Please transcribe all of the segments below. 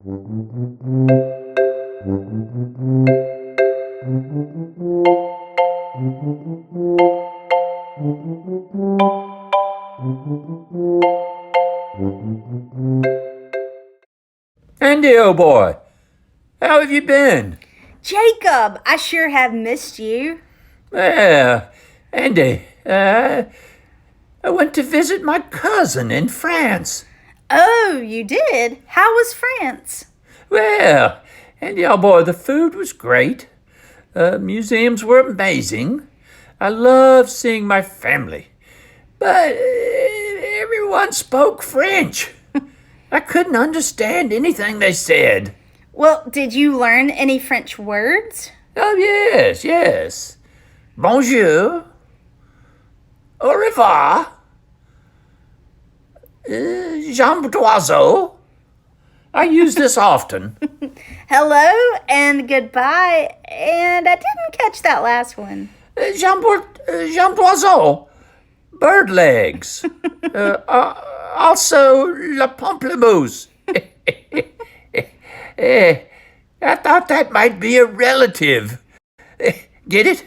Andy, old boy, how have you been? Jacob, I sure have missed you. Well, Andy, I went to visit my cousin in France. Oh, you did? How was France? Well, Andy, old boy, the food was great. Museums were amazing. I loved seeing my family. But everyone spoke French. I couldn't understand anything they said. Well, did you learn any French words? Oh, yes. Bonjour. Au revoir. Jambe d'oiseau. I use this often. Hello and goodbye, and I didn't catch that last one. Jambe d'oiseau. Bird legs. Also, la pamplemousse. I thought that might be a relative. Get it?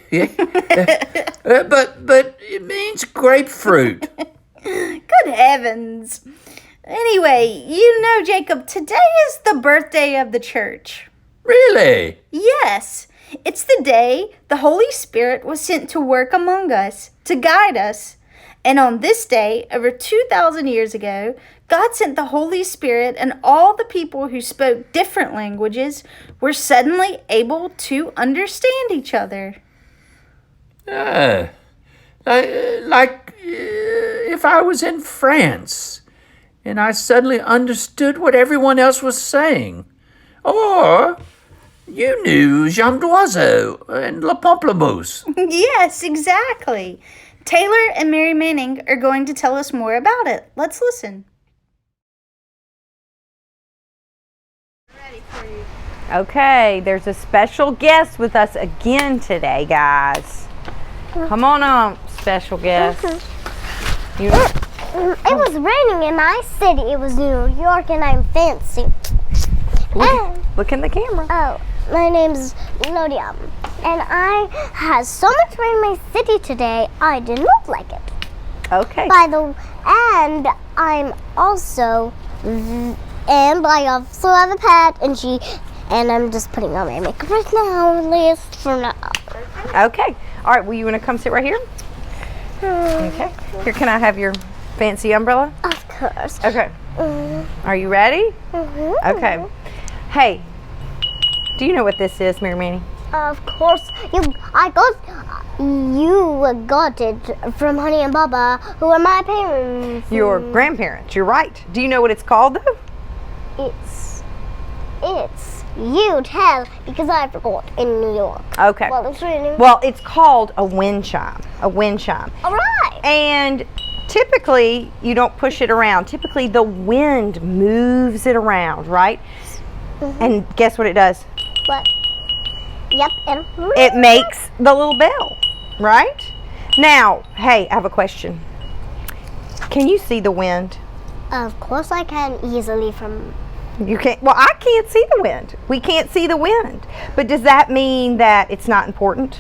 But it means grapefruit. Good heavens. Anyway, you know, Jacob, today is the birthday of the church. Really? Yes. It's the day the Holy Spirit was sent to work among us, to guide us. And on this day, over 2,000 years ago, God sent the Holy Spirit, and all the people who spoke different languages were suddenly able to understand each other. Like if I was in France and I suddenly understood what everyone else was saying. Or you knew Jambe d'oiseau and la pamplemousse. Yes, exactly. Taylor and Mary Manning are going to tell us more about it. Let's listen. Okay, there's a special guest with us again today, guys. Come on up, special guest. It was raining in my city. It was New York, and I'm fancy. Look in the camera. Oh, my name's Lodium, and I had so much rain in my city today. I did not like it. Okay. And I'm also, and I also have a pet, and I'm just putting on my makeup right now, at least for now. Okay. All right. Well, you want to come sit right here? Okay. Here, can I have your fancy umbrella? Of course. Okay. Are you ready? Mm-hmm. Okay. Hey, do you know what this is, Mary Manning? Of course. You got it from Honey and Baba, who are my parents. Your grandparents. You're right. Do you know what it's called, though? It's you tell, because I forgot in New York. Okay. Well, it's raining. Well, it's called a wind chime. A wind chime. All right. And typically, you don't push it around. Typically, the wind moves it around, right? Mm-hmm. And guess what it does? What? Yep. And it makes the little bell, right? Now, hey, I have a question. Can you see the wind? Of course I can, easily from... You can't. Well, I can't see the wind. We can't see the wind. But does that mean that it's not important?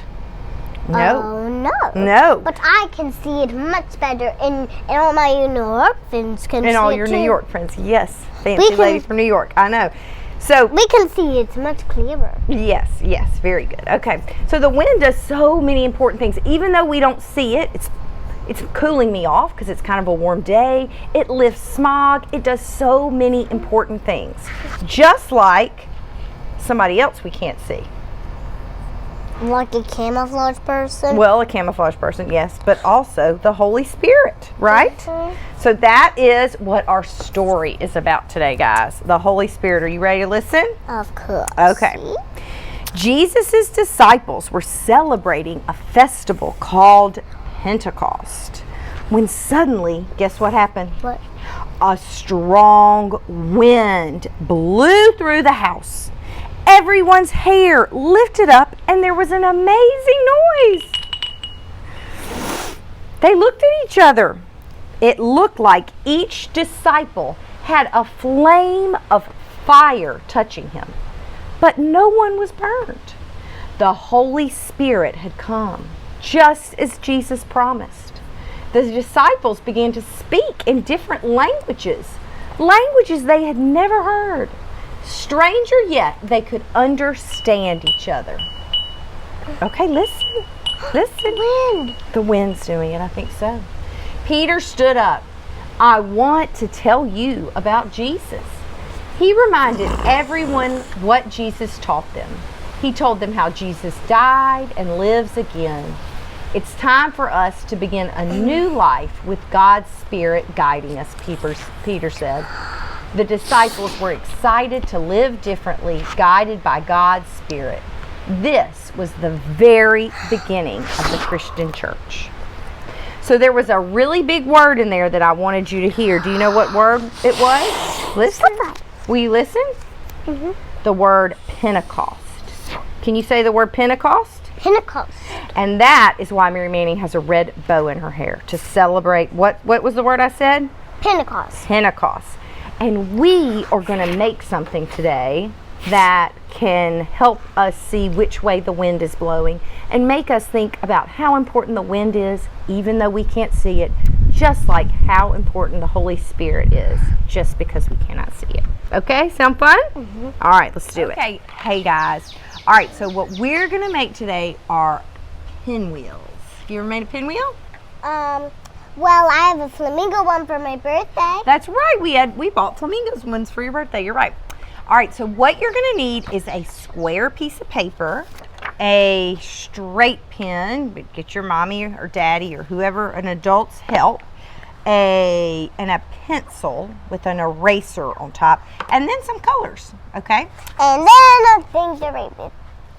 No. Oh, no. No. But I can see it much better, and all my New York friends can see it too. And all your New York friends, yes. Fancy ladies from New York, I know. So we can see it's much clearer. Yes, very good. Okay. So the wind does so many important things. Even though we don't see it, it's cooling me off because it's kind of a warm day. It lifts smog. It does so many important things. Just like somebody else we can't see. Like a camouflage person? Well, a camouflage person, yes, but also the Holy Spirit, right? Mm-hmm. So that is what our story is about today, guys. The Holy Spirit. Are you ready to listen? Of course. Okay. Jesus' disciples were celebrating a festival called Pentecost when suddenly, guess what happened? What? A strong wind blew through the house. Everyone's hair lifted up and there was an amazing noise. They looked at each other. It looked like each disciple had a flame of fire touching him. But no one was burned. The Holy Spirit had come, just as Jesus promised. The disciples began to speak in different languages they had never heard. Stranger yet, they could understand each other. Okay, listen. Listen. Wind. The wind's doing it, I think so. Peter stood up. I want to tell you about Jesus. He reminded everyone what Jesus taught them. He told them how Jesus died and lives again. It's time for us to begin a new life with God's Spirit guiding us, Peter said. The disciples were excited to live differently, guided by God's Spirit. This was the very beginning of the Christian church. So there was a really big word in there that I wanted you to hear. Do you know what word it was? Listen. Will you listen? Mm-hmm. The word Pentecost. Can you say the word Pentecost? Pentecost. And that is why Mary Manning has a red bow in her hair, to celebrate, what was the word I said? Pentecost. Pentecost. And we are going to make something today that can help us see which way the wind is blowing and make us think about how important the wind is, even though we can't see it, just like how important the Holy Spirit is, just because we cannot see it. Okay, sound fun? Mm-hmm. All right, let's do it. Okay, hey guys. All right, so what we're going to make today are pinwheels. You ever made a pinwheel? Well, I have a flamingo one for my birthday. That's right. We bought flamingos ones for your birthday. You're right. All right, so what you're going to need is a square piece of paper, a straight pen, get your mommy or daddy or whoever, an adult's help, and a pencil with an eraser on top, and then some colors, okay? And then a thing to write with.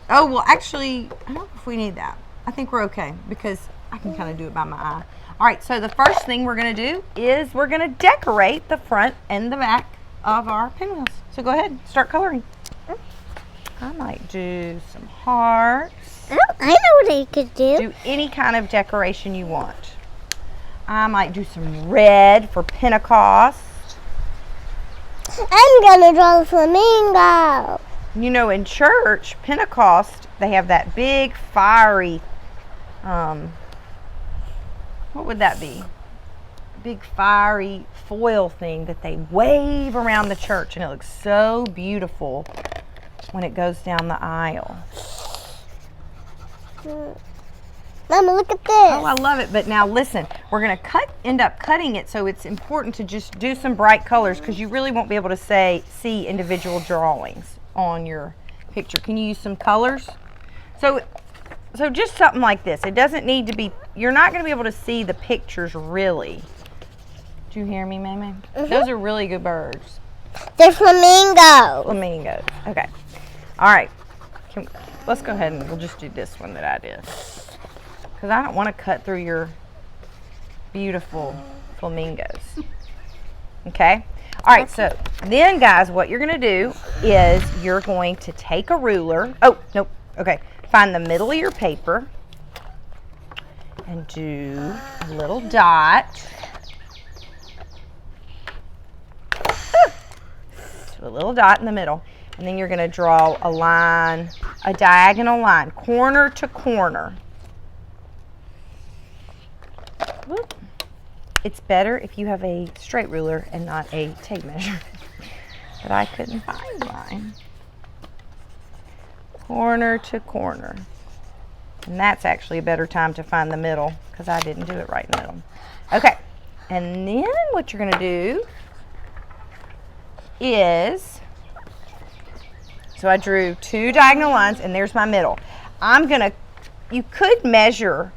Oh, well, actually, I don't know if we need that. I think we're okay because I can kind of do it by my eye. All right, so the first thing we're going to do is we're going to decorate the front and the back of our pinwheels. So go ahead, start coloring. I might do some hearts. Oh, I know what I could do. Do any kind of decoration you want. I might do some red for Pentecost. I'm gonna draw the flamingo. You know, in church, Pentecost, they have that big fiery, what would that be? Big fiery foil thing that they wave around the church, and it looks so beautiful when it goes down the aisle. Mama, look at this. Oh, I love it. But now listen, we're going to end up cutting it, so it's important to just do some bright colors because you really won't be able to see individual drawings on your picture. Can you use some colors? So just something like this. It doesn't need to be, you're not going to be able to see the pictures really. Did you hear me, Mamie? Mm-hmm. Those are really good birds. They're flamingos. Flamingos. Okay. All right. Let's go ahead and we'll just do this one that I did. Because I don't want to cut through your beautiful flamingos. Okay? All right, so then, guys, what you're going to do is you're going to take a ruler. Oh, nope. Okay. Find the middle of your paper and do a little dot. Do a little dot in the middle. And then you're going to draw a line, a diagonal line, corner to corner. Whoop. It's better if you have a straight ruler and not a tape measure. But I couldn't find mine. Corner to corner. And that's actually a better time to find the middle because I didn't do it right in the middle. Okay. And then what you're going to do is, so I drew two diagonal lines and there's my middle. You could measure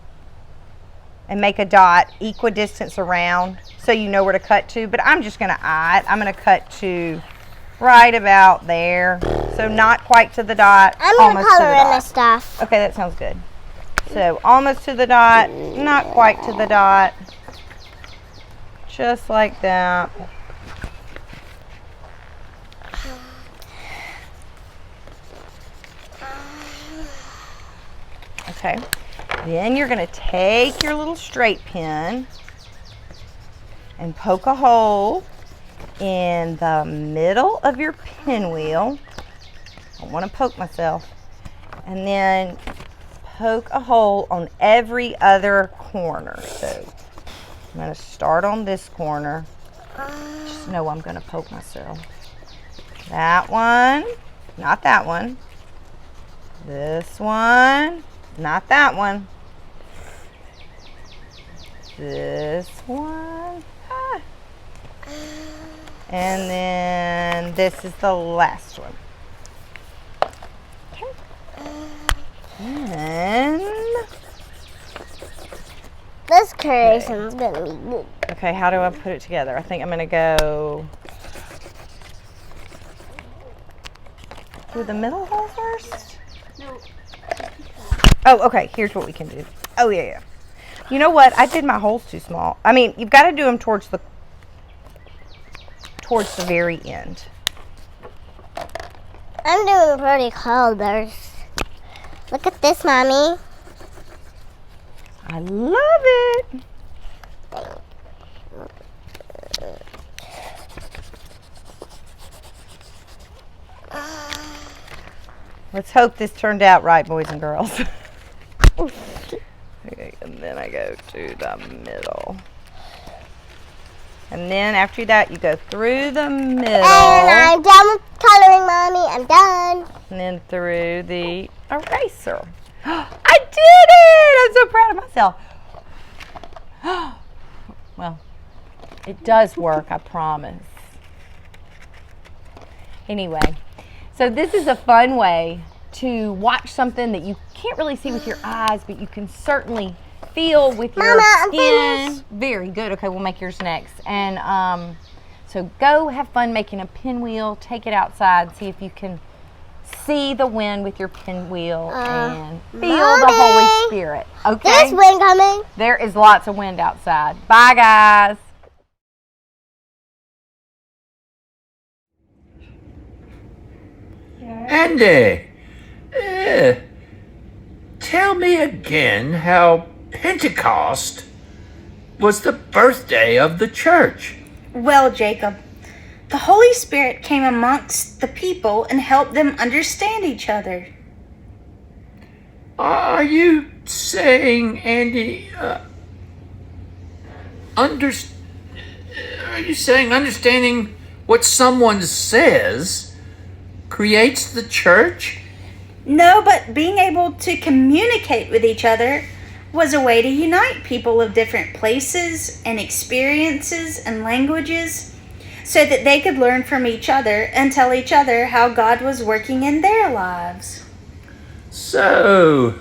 and make a dot equidistance around so you know where to cut to, but I'm just gonna eye it. I'm gonna cut to right about there. So not quite to the dot, I'm almost gonna color to the in the dot. stuff. Okay, that sounds good. So almost to the dot, not quite to the dot. Just like that. Okay, then you're going to take your little straight pen and poke a hole in the middle of your pinwheel. I don't want to poke myself. And then poke a hole on every other corner. So I'm going to start on this corner. Just know I'm going to poke myself. That one, not that one. This one, not that one. This one. And then this is the last one. Okay. And This creation's gonna be good. okay, how do I put it together? I think I'm gonna go through the middle hole first. No. Oh, okay. Here's what we can do. Oh yeah. You know what? I did my holes too small. I mean, you've got to do them towards the very end. I'm doing pretty colors. Look at this, Mommy. I love it. Let's hope this turned out right, boys and girls. Okay, and then I go to the middle. And then after that, you go through the middle. And I'm done with coloring, Mommy. I'm done. And then through the eraser. I did it! I'm so proud of myself. Well, it does work, I promise. Anyway, so this is a fun way to watch something that you can't really see with your eyes, but you can certainly feel with your Mama, I'm skin. finished. Very good. Okay, we'll make yours next. And so go have fun making a pinwheel. Take it outside. See if you can see the wind with your pinwheel and feel the Holy Mommy, Spirit. Okay. There's wind coming. There is lots of wind outside. Bye, guys. Andy, tell me again how Pentecost was the birthday of the church. Well, Jacob, the Holy Spirit came amongst the people and helped them understand each other. Are you saying, Andy, are you saying understanding what someone says creates the church? No, but being able to communicate with each other was a way to unite people of different places and experiences and languages so that they could learn from each other and tell each other how God was working in their lives. So,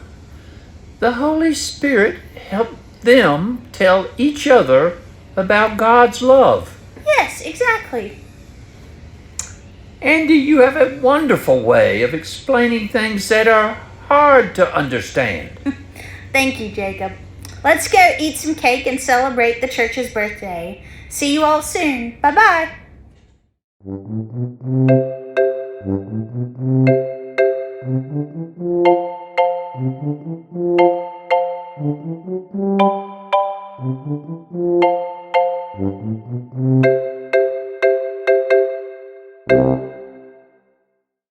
the Holy Spirit helped them tell each other about God's love. Yes, exactly. Andy, you have a wonderful way of explaining things that are hard to understand. Thank you, Jacob. Let's go eat some cake and celebrate the church's birthday. See you all soon. Bye-bye. Thank you.